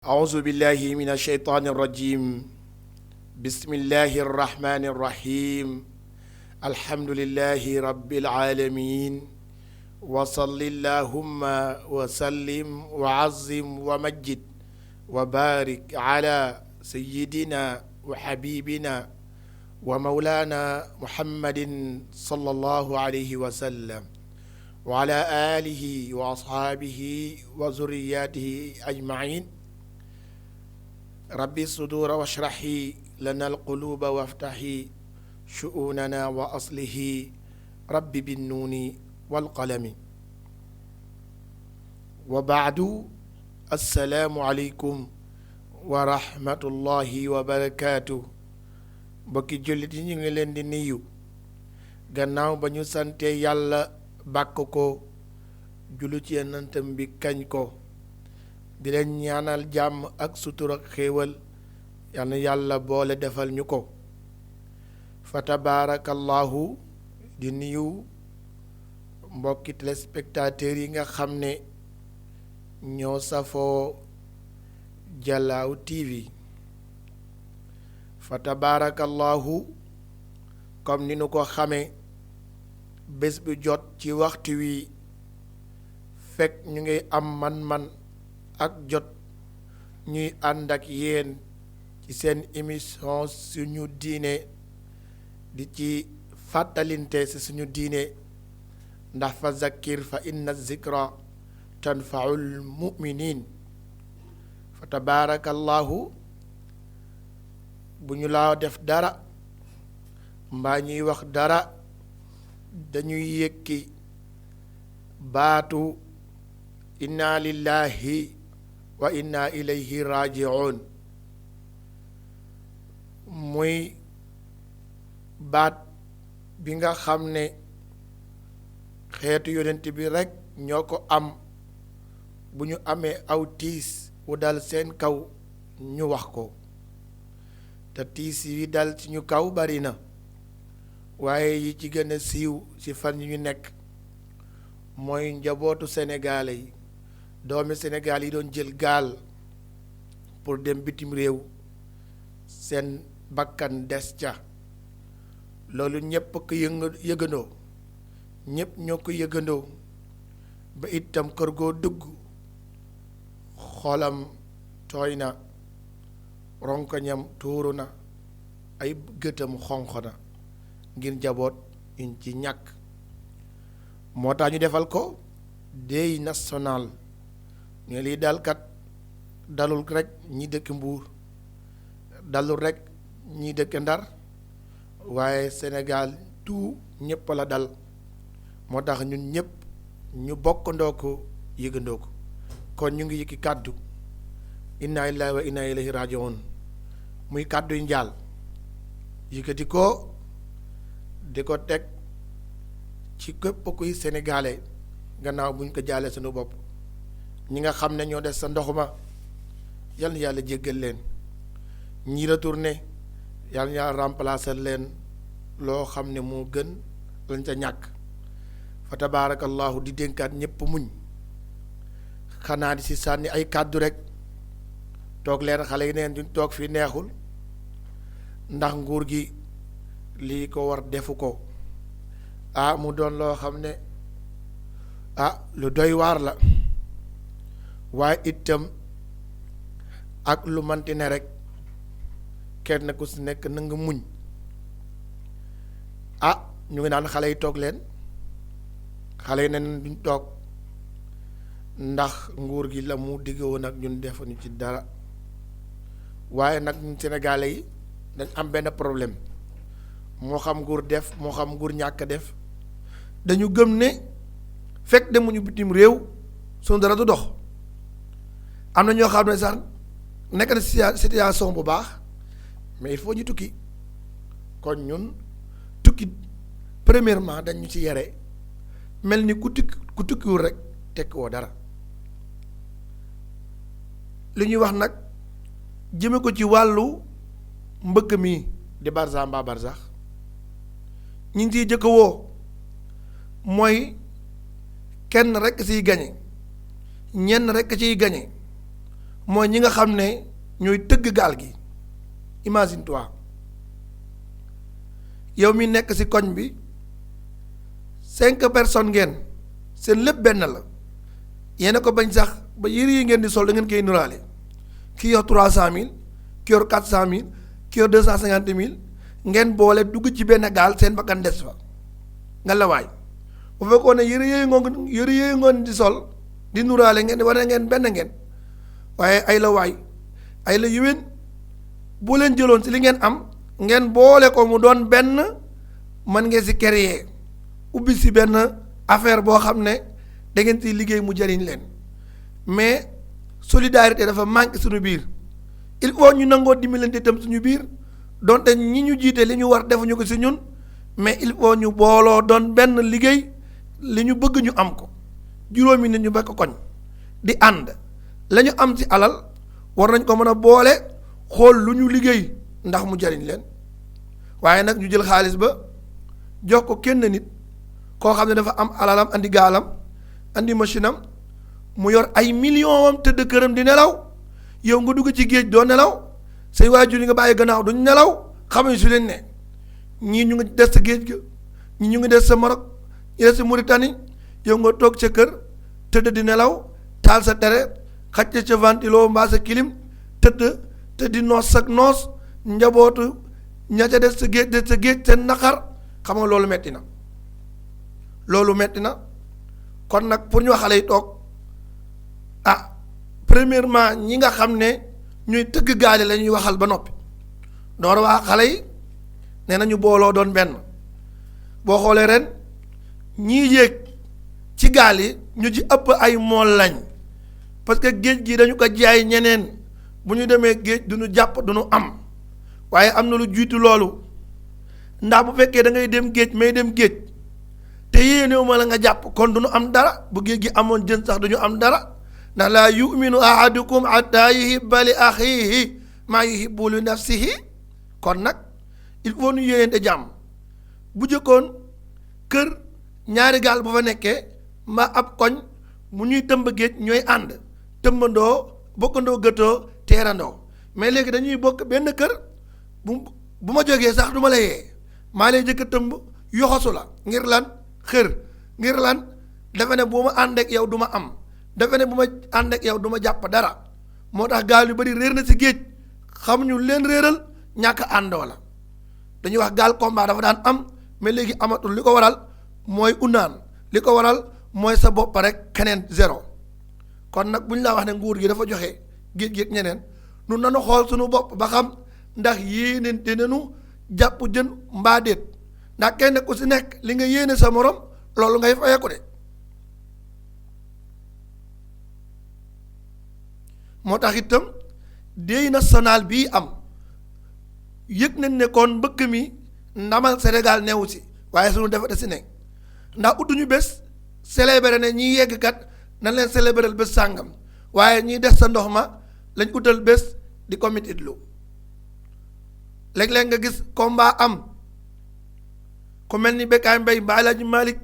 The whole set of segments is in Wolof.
أعوذ بالله من الشيطان الرجيم بسم الله الرحمن الرحيم الحمد لله رب العالمين وصل اللهم وسلم وعظم ومجد وبارك على سيدنا وحبيبنا ومولانا محمد صلى الله عليه وسلم وعلى آله وأصحابه وذرياته أجمعين rabbi sudura washrahi lana alquluba waftahi shu'unana wa aslihi rabbi binnuuni walqalami wa baadu assalaamu aleykum wa rahmatullahi wa barakaatu. mbokki jullit yi ñu ngi leen di nuyu gannaaw ba ñu sante yàlla bàkk ko jullu ci yonentam bi kañ ko di leen ñaanal jàmm ak sutura ak xéewal yal na yàlla boole defal ñu ko fa tabaarakallahu di nuyu mbokki téléspectateurs yi nga xam ne ñoo safoo Jalaaw TV fa tabaarakallahu comme ni nu ko xamee bés bu jot ci waxtu wi fekk ñu ngi am man-man ak jot ñuy ànd ak yéen ci seen émission suñu diine di ci fàttalinte ci suñu diine ndax fa zakkir fa inna zikra tanfaul muminin fa tabaarakallahu bu ñu laa def dara mbaa ñuy wax dara dañuy yëkki baatu inna lillahi wa inna ilayhi raji'un muy baat bi nga xam ne xeetu yonent bi rekk ñoo ko am bu ñu amee aw tiis wu dal seen kaw ñu wax ko te tiis yi dal ci ñu kaw bari na waaye yi ci gën a siiw ci fan yi ñu nekk mooy njabootu sénégalais yi doomi Sénégal yi doon jël gaal pour dem bitim réew seen bakkan des ca loolu ñépp ko yëgandoo ñépp ñoo ko yëgandoo ba itam kër goo dugg xolam tooy na ronkoñam tuuru na ay gëtam xonq na ngir njaboot yuñ ci ñàkk moo tax ñu defal ko deuil national ne lii daal kat dalul rek ñi dëkk Mbuur dalul rek ñi dëkk Ndar waaye Sénégal tout ñëpp la dal moo tax ñun ñëpp ñu bokkandoo ko yëgandoo ko kon ñu ngi yëkki kàddu inna lillahi wa inna ilayhi raji'un muy kàddu yu njaal yëkkati ko di ko teg ci képp kuy sénégalais gannaaw buñ ko jaalee sunu bopp ñi nga xam ne ñoo des sa ndoxuma yal na yàlla jéggal leen ñi retourné yal na yàlla remplacer leen loo xam ne moo gën lañ ca ñàkk fa tabaarakallahu di dénkaat ñépp muñ xanaa di si sànni ay kàddu rek toog leen xale yi neen duñ toog fii neexul ndax nguur gi lii ko war defu ko mu doon loo xam ne lu doy waar la waaye itam ak lu manti ne rek kenn ku si nekk na nga muñ ñu ngi naan xale yi toog leen xale yi ne duñ toog ndax nguur gi la mu digg woon ak ñun defuñu ci dara waaye nag ñun Sénégalais yi dañ am benn problème moo xam nguur def moo xam nguur ñàkk def dañu gëm ne fekk demuñu bitim réew sunu dara du dox am na ñoo xam ne sax nekk na situation bu baax mais il faut ñu tukki kon ñun tukki premièrement dañu ci yare mel ni ku tukkiwul rek tekk woo dara li ñuy wax nag jëme ko ci wàllu mbëkk mi di Barza mbaa Barzax ñi ngi ciy jëkk woo mooy kenn rek siy gañe ñenn rek ciy gañe mooy ñi nga xam ne ñooy tëgg gaal gi. Imagine toi yow mi nekk ci koñ bi 5 personnes ngeen seen lépp benn la yéen a ko bañ sax ba yëre yi ngeen di sol da ngeen koy nuraale ki yor 300 000 ki yor 400 000 ki yor 250 000 ngeen boole dugg ci benn gaal seen bakkan des fa nga la waay bu fekkoon ne yëre yooyu ngoon di sol di nuraale ngeen war ngeen benn ngeen waaye ay la waay ay la yiwén boo leen jëloon ci li ngeen am ngeen boole ko mu doon benn mën ngeen ci créer ubbi ci benn affaire boo xam ne da ngeen ciy liggéey mu jariñ leen mais solidarité dafa manqué suñu biir il faut ñu nangoo dimbalante itam suñu biir donte ñi ñu jiite li ñu war defuñu ko ci ñun mais il faut ñu booloo doon benn liggéey li ñu bëgg ñu am ko juróomi nit ñu bekk koñ di ànd la ñu am ci alal war nañ ko mën a boole xool lu ñu liggéey ndax mu jariñ leen waaye nag ñu jël xaalis ba jox ko kenn nit koo xam ne dafa am alalam andi gaalam andi machine am mu yor ay millions am tëdd këram di nelaw yow nga dugg ci géej doo nelaw say waajur yi nga bàyyi gannaaw duñ nelaw xamuñ su leen ne ñii ñu ngi des sa géej ga ñii ñu ngi des sa Maroc ñi des sa Mauritanie yow nga toog ca kër tëdd di nelaw taal sa tere xacc ca ventilo mbaa sa kilim tëdd te di noos ak noos njabootu ña ca des sa géej seen naqar xam nga loolu metti na kon nag pour ñu xale yi toog premièrement ñi nga xam ne ñuy tëgg gaale la ñuy waxal ba noppi door waa xale yi nee nañu booloo doon benn boo xoolee ren ñii yéeg ci gaal yi ñu ci ëpp ay mool lañ parce que géej gi dañu ko jaay ñeneen bu ñu demee géej du ñu jàpp du ñu am waaye am na lu jiitu loolu ndax bu fekkee da ngay dem géej may dem géej te yéenewu ma la nga jàpp kon du ñu am dara bu géej gi amoon jën sax du ñu am dara ndax laa yuminu ahadukum hatta yuhibba li axihi maa yuhibbu li nafsihi kon nag il faut ñu yéeneente jàmm bu jëkkoon kër ñaari gaal bu fa nekkee ma ab koñ mu ñuy tëmb géej ñooy ànd tëmbandoo bokkandoo gëtoo teerandoo mais léegi dañuy bokk benn kër bu ma jógee sax du ma la yee maa lay jëkk tëmb yoxosu la ngir lan xër ngir lan dafa ne bu ma ànd ak yow du ma am dafa ne bu ma ànd ak yow du ma jàpp dara moo tax gaal yu bari réer na ci géej xamuñu leen réeral ñàkk àndoo la dañuy wax gaal combat dafa daan am mais léegi amatul li ko waral mooy unaan li ko waral mooy sa bopp rek keneen zéro kon nag bu ñu laa wax ne nguur gi dafa joxe géej géej ñeneen nun nanu xool suñu bopp ba xam ndax yéenente nanu jàpp jën mbaa déet ndax kenn ku si nekk li nga yéene sa morom loolu ngay fayeeku de moo tax itam deuil national bii am yëg nañ ne kon mbëkk mi ndamal Sénégal newu si waaye suñu defate si nekk ndax utuñu bés célébrer ne ñiy yegg kat nañ leen célébrer bés sàngam waaye ñiy des sa ndox ma lañ utal bés di ko mititlu léeg-léeg nga gis combat am ku mel ni Bécaye Mbaye mbaa Alaaji Malick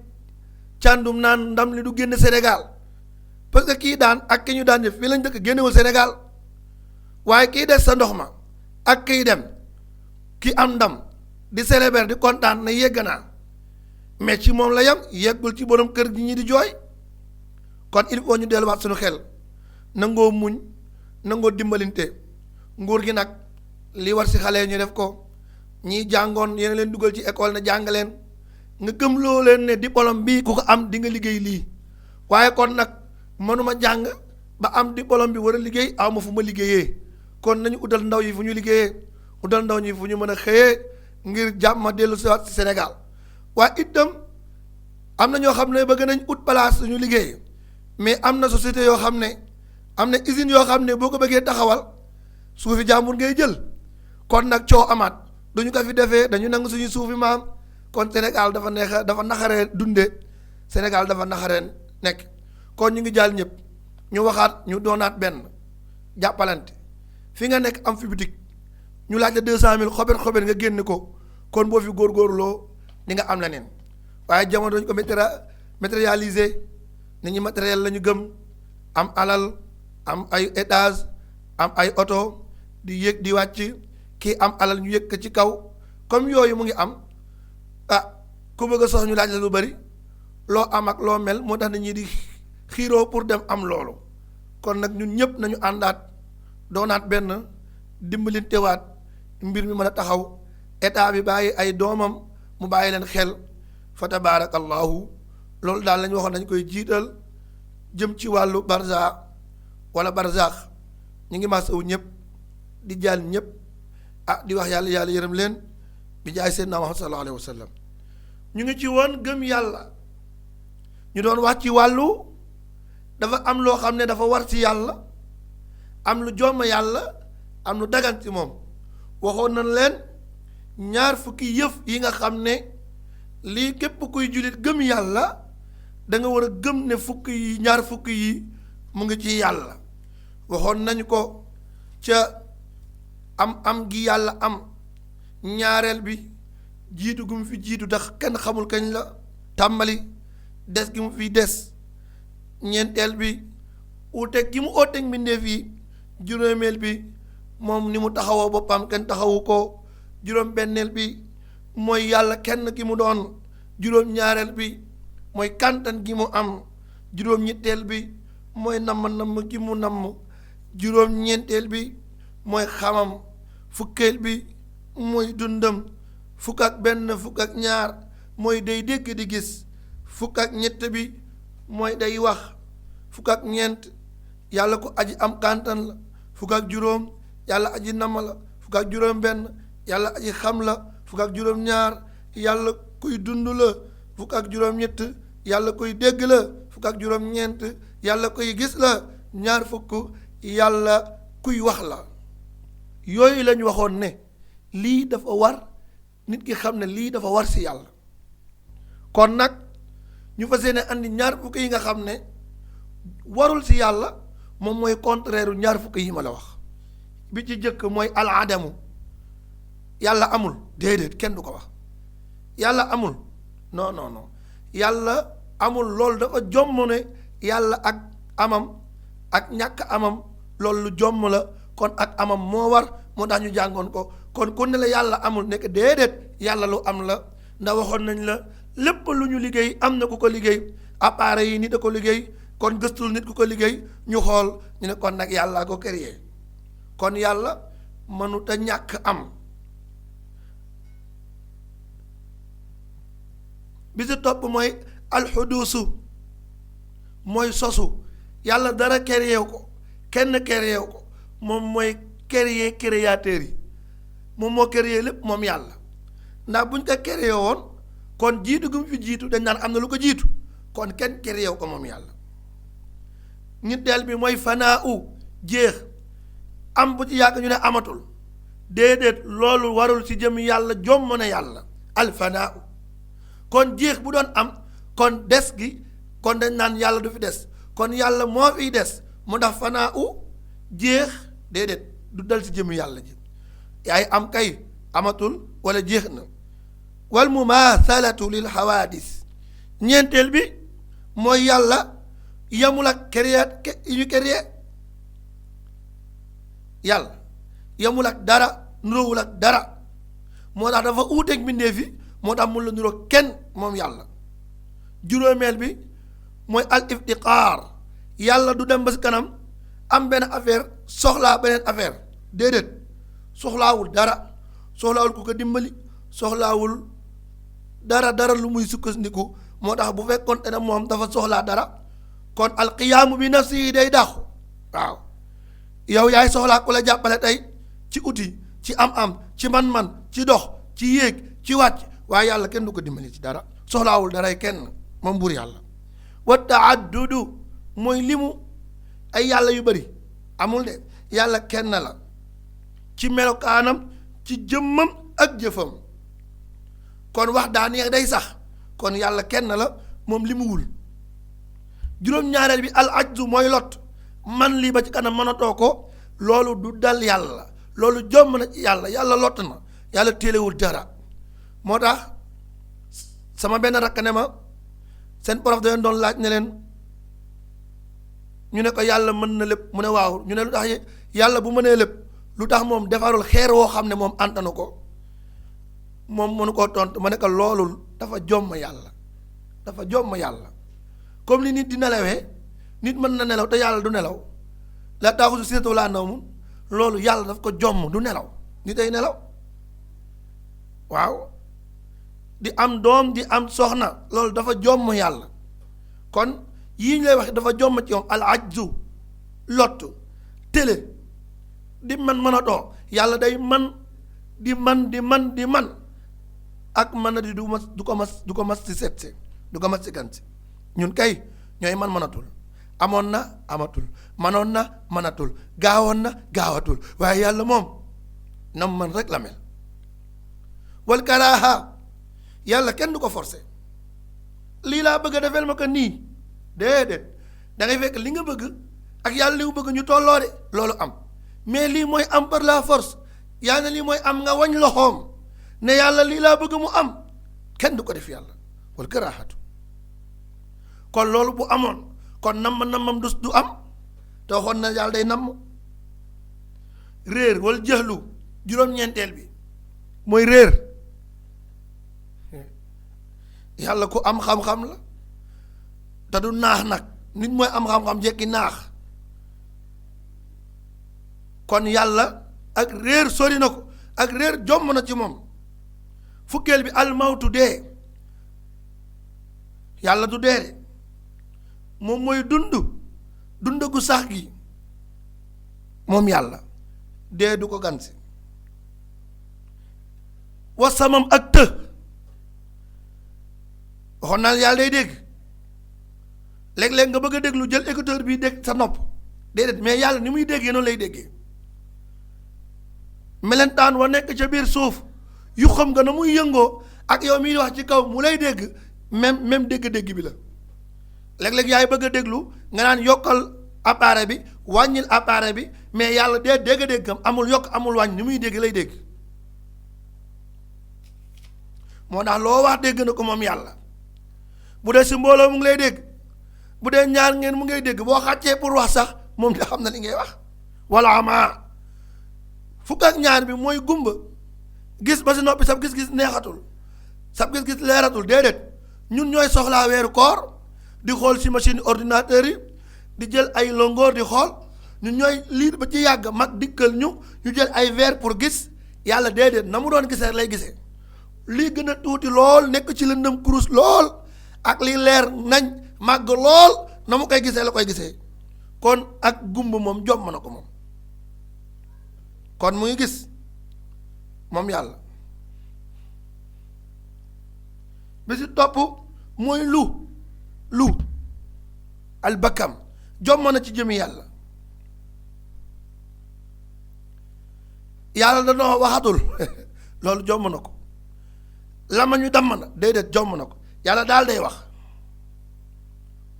Thiandoum naan ndam li du génn Sénégal parce que kii daan ak ki ñu daan def fii lañ dëkk génnewul Sénégal waaye kii des sa ndox ma ak kiy dem ki am ndam di célébrer di kontaan na yegg naa mais ci moom la yam yeggul ci borom kër gi ñi di jooy kon il faut ñu delluwaat suñu xel nangoo muñ nangoo dimbalinte nguur gi nag li war si xale ñu def ko ñii jàngoon yéen leen dugal ci école na jàng leen nga gëm loo leen ne diplôme bii ku ko am di nga liggéey lii waaye kon nag mënuma jàng ba am diplôme bi war a liggéey aw ma fu ma liggéeyee kon nañu utal ndaw yi fu ñu liggéeyee utal ndaw ñi fu ñu mën a xëyee ngir jàmm dellu si waat si Sénégal waaye itam am na ñoo xam ne bëgg nañ ut place suñu liggéey mais am na société yoo xam ne am na usine yoo xam ne boo ko bëggee taxawal suufi jàmbur ngay jël kon nag coow amaat duñu ko fi defee dañu nangu suñu suufi maam kon Sénégal dafa naxaree dunde Sénégal dafa naxaree nekk kon ñu ngi jàll ñëpp ñu waxaat ñu doonaat benn jàppalante fi nga nekk am fi bitik ñu laaj la 200 000 xobet nga génn ko kon boo fi góorgóorloo di nga am leneen waaye jamono dañu ko matérialiser nit ñi matériel la ñu gëm am alal am ay étage am ay oto di yéeg di wàcc, kii am alal ñu yëg ko ci kaw, comme yooyu mu ngi am, ku bëgg a sox ñu laaj la lu bari, loo am ak loo mel moo tax nit ñi di xiiroo pour dem am loolu. kon nag ñun ñëpp nañu àndaat doonaat benn, dimbalintewaat mbir mi mën a taxaw, état bi bàyyi ay doomam mu bàyyi leen xel, fa tabaarakallahu. loolu daal lañu waxoon dañ koy jiital jëm ci wàllu barza wala barzaax. ñu ngi masawu ñëpp di jaal ñëpp, di wax yàlla yàlla yërëm leen bi jaay seydina Muhammad sallallahu alayhi wa sallam. ñu ngi ci woon gëm yàlla, ñu doon wax ci wàllu dafa am loo xam ne dafa war ci yàlla, am lu jomm yàlla, am lu dagan ci moom. waxoon nañ leen ñaar fukki yëf yi nga xam ne lii képp kuy jullit gëm yàlla da nga war a gëm ne ñaar fukki yi mu ngi ci yàlla. waxoon nañu ko ca am gi yàlla am, ñaareel bi jiitu gu mu fi jiitu ndax kenn xamul kañ la tàmbali, des gi mu fi des, ñeenteel bi uuteeg gi mu ooteeg mbindeef yi, juróomeel bi moom ni mu taxawoo boppam kenn taxawu ko, juróom benneel bi mooy yàlla kenn ki mu doon, juróom ñaareel bi mooy kàntan gi mu am, juróom ñetteel bi mooy namm gi mu namm, juróom ñeenteel bi mooy xamam, fukkeel bi mooy dundam, fukk ak benn fukk ak ñaar mooy day dégg di gis, fukk ak ñett bi mooy day wax, fukk ak ñeent yàlla ko aji am kàntan la, fukk ak juróom yàlla aji namm la, fukk ak juróom benn yàlla aji xam la, fukk ak juróom ñaar yàlla kuy dund la, fukk ak juróom ñett yàlla koy dégg la, fukk ak juróom ñeent yàlla koy gis la, ñaar fukk yàlla kuy wax la. yooyu lañ waxoon ne lii dafa war nit ki xam ne lii dafa war si yàlla. kon nag ñu fas yéene andi ñaar fukk yi nga xam ne warul si yàlla, moom mooy contraire ñaar fukk yi ma la wax. bi ci jëkk mooy al adamu, yàlla amul, déedéet kenn du ko wax. yàlla amul, non non non, yàlla amul, loolu dafa jomm ne yàlla ak amam ak ñàkk amam loolu lu jomm la. kon ak amam moo war, moo tax ñu jàngoon ko. kon ku ne la yàlla amul nekk déedéet, yàlla lu am la. ndax waxoon nañ la lépp lu ñu liggéey am na ku ko liggéey, appareil yi nit a ko liggéey, kon gëstul nit ku ko liggéey ñu xool ñu ne kon nag yàllaa ko créé. kon yàlla mënut a ñàkk am. bi si topp mooy alxuduusu, mooy sosu. yàlla dara créé ko, kenn créé ko, moom mooy créateur yi, moom moo créé lépp moom yàlla. ndax buñ ko créé woon kon jiitu gu mu fi jiitu dañ naan am na lu ko jiitu, kon kenn créé ko moom yàlla. ñetteel bi mooy fanaa jeex, am bu ci yàgg ñu ne amatul, déedéet loolu warul ci jëm yàlla, jomm na yàlla alfanaa. kon jeex bu doon am kon des gi, kon dañ naan yàlla du fi des, kon yàlla moo fiy des. mu tax fanaa jeex déedéet du dal ci jëm yàlla ji, yaay am kay amatul wala jeex na. wal mumaasalatu lil xawaadis, ñeenteel bi mooy yàlla yamul ak yi ñu créé. yàlla yamul ak dara, nuróowul ak dara, moo tax dafa uuteeg mbindeef yi, moo tax mun la nuroo kenn moom yàlla. juróomeel bi mooy al iftiqaar, yàlla du dem ba si kanam am benn affaire soxlaa beneen affaire, déedéet, soxlaawul dara, soxlaawul ku ko dimbali, soxlaawul dara lu muy sukkandiku. moo tax bu fekkoon ne moom dafa soxlaa dara kon alqiyaamu bi nafsi yi day dàqu. waaw yow yaay soxlaa ku la jàppale tey ci outil, ci am ci man-man, ci dox, ci yéeg, ci wàcc, waaye yàlla kenn du ko dimbali ci dara, soxlaawul daray kenn moom buur yàlla. wa taaddudu mooy limu ay yàlla yu bari amul de, yàlla kenn la ci melokaanam, ci jëmmam ak jëfam. kon wax daa neex day sax, kon yàlla kenn la moom limuwul. juróom-ñaareel bi al ajzu mooy lot, man lii ba ci kanam mënatoo ko, loolu du dal yàlla, loolu jomm na ci yàlla, yàlla lott na, yàlla téelewul dara. moo tax sama benn rakk ne ma seen prof da leen doon laaj ne leen, ñu ne ko yàlla mën na lépp, mu ne waaw, ñu ne lu tax yàlla bu mënee lépp lu tax moom defarul xeer woo xam ne moom antanu ko moom mënu koo tontu ma ne ko loolu dafa jomm yàlla dafa jomm yàlla comme li nit di nelawee nit mën na nelaw te yàlla du nelaw la taaxusu sinatun wala nawmun loolu yàlla daf ko jomm du nelaw nit ay nelaw waaw di am doom di am soxna loolu dafa jomm yàlla kon yii ñu lay wax dafa jomm ci moom al ajzu lottu télé di man mën a doo yàlla day man di man ak mën na di du ko mas ci seet si du ko mas ci gan si ñun kay ñooy man mënatul amoon na amatul manoon na mënatul gaawoon na gaawatul waaye yàlla moom nam man rek la mel wal karaaha yàlla kenn du ko forcé lii laa bëgg a defeel ma ko nii déedéet da ngay fekk li nga bëgg ak yàlla li mu bëgg ñu tolloo de loolu am mais lii mooy am par la force yàlla lii mooy am nga wañ loxoom ne yàlla lii laa bëgg mu am kenn du ko def yàlla wal karaahatu kon loolu bu amoon kon nammam du am te waxoon na yàlla day namm réer wala jëxlu juróom-ñeenteel bi mooy réer yàlla ku am xam-xam la te du naax nag nit mooy am xam-xam jekki naax kon yàlla ak réer sori na ko ak réer jomm na ci moom fukkeel bi almawtu dee yàlla du dee de moom mooy dund gu sax gi moom yàlla dee du ko gansi wasamam ak të waxoon naa yàlla day dégg léeg-léeg nga bëgg a déglu jël écouteur bi dégg sa nopp déedéet mais yàlla ni muy déggee noonu lay déggee melentaan wa nekk ca biir suuf yu xam nga na muy yëngoo ak yow miy wax ci kaw mu lay dégg même dégg-dégg bi la léeg-léeg yaay bëgg a déglu nga naan yokkal appareil bi wàññil appareil bi mais yàlla dee dégg-déggam amul yokk amul wàññ ni muy dégg lay dégg moo tax loo wax dégg na ko moom yàlla bu dee si mbooloo mu ngi lay dégg bu dee ñaar ngeen mu ngay dégg boo xàccee pour wax sax moom de xam na li ngay wax wala amaa fukk ak ñaar bi mooy gumba gis ba si noppi sab gis-gis neexatul sab gis-gis leeratul déedéet ñun ñooy soxlaa weeru koor di xool si machine ordinateur yi di jël ay longoor di xool ñun ñooy lii ba ci yàgg mag dikkal ñu jël ay verre pour gis yàlla déedéet na mu doon gisee lay gisee lii gën a tuuti lool nekk ci lëndëm kurus lool ak lii leer nañ màgg lool na mu koy gisee la koy gisee kon ak gumba moom jomm na ko moom kon mu ngi gis moom yàlla bi si topp mooy lu albakam jomm na ci jëmi yàlla yàlla danoo waxatul loolu jomm na ko lama ñu damm na déedéet jomm na ko yàlla daal day wax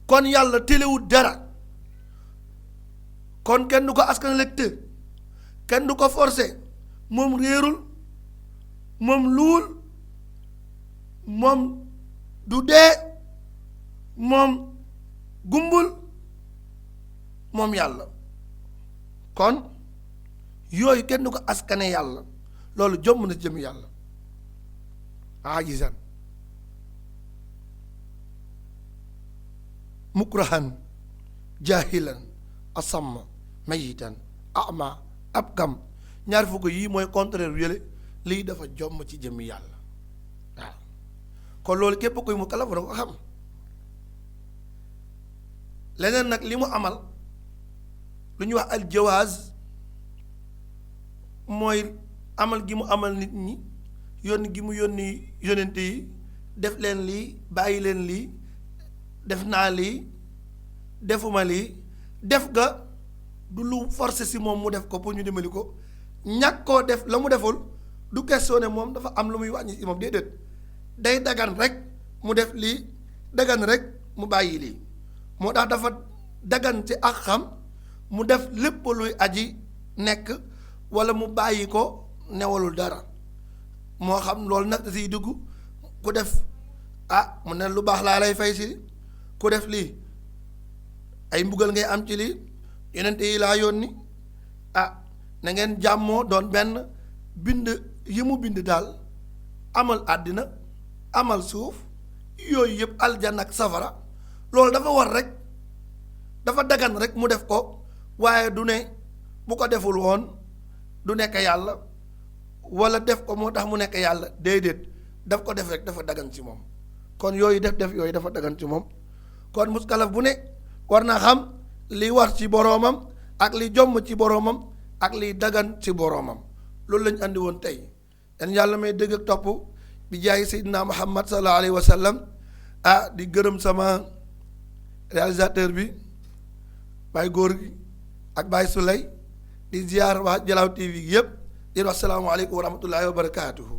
kon yàlla téléwut dara kon kenn du ko askan lecteur kenn du ko forcé moom réerul moom luul moom du dee moom gumbul moom yàlla kon yooyu kenn du ko askane yàlla loolu jomm na jëm yàlla ajizan mukrahan jahilan asamma mayitan ama abkam ñaar fukk yii mooy contraire yële lii dafa jomm ci jëmmi yàlla waaw kon loolu képp kuy mu kalaf na ko xam leneen nag li mu amal lu ñuy wax aljawaaz mooy amal gi mu amal nit ñi yónni gi mu yónni yónente yi def leen lii bàyyi leen lii def naa lii defuma lii def ga du lu forcé si moom mu def ko pour ñu dimbali ko ñàkk koo def la mu deful du question ne moom dafa am lu muy wàññi si moom déedéet day dagan rek mu def lii dagan rek mu bàyyi lii moo tax dafa dagan ci ak xam mu def lépp luy aji nekk walla mu bàyyi ko newalul dara moo xam loolu nag da siy dugg ku def mu ne lu baax laa lay fay si ku def lii ay mbugal ngay am ci lii yonent yi laa yónni na ngeen jàmmoo doon benn bind yi mu bind daal amal àddina amal suuf yooyu yëpp aljanna ak safara loolu dafa war rek dafa dagan rek mu def ko waaye du ne bu ko deful woon du nekk yàlla wala def ko moo tax mu nekk yàlla déedéet daf ko def rek dafa dagan ci moom kon yooyu def yooyu dafa dagan ci moom kon muskalaf bu ne war na xam li war ci boroomam ak li jomm ci boroomam ak liy dagan ci boroomam loolu lañu andi woon tey yan yàlla may dëgg ak topp bi jaay Seydina Muhammad sallallahu alayhi wa sallam di gërëm sama réalisateur bi Baye Góor gi ak Baye Souley di ziar waa Jalaaw TV yëpp di wax salaamu aleykum wa rahmatullahi wa barakaatuhu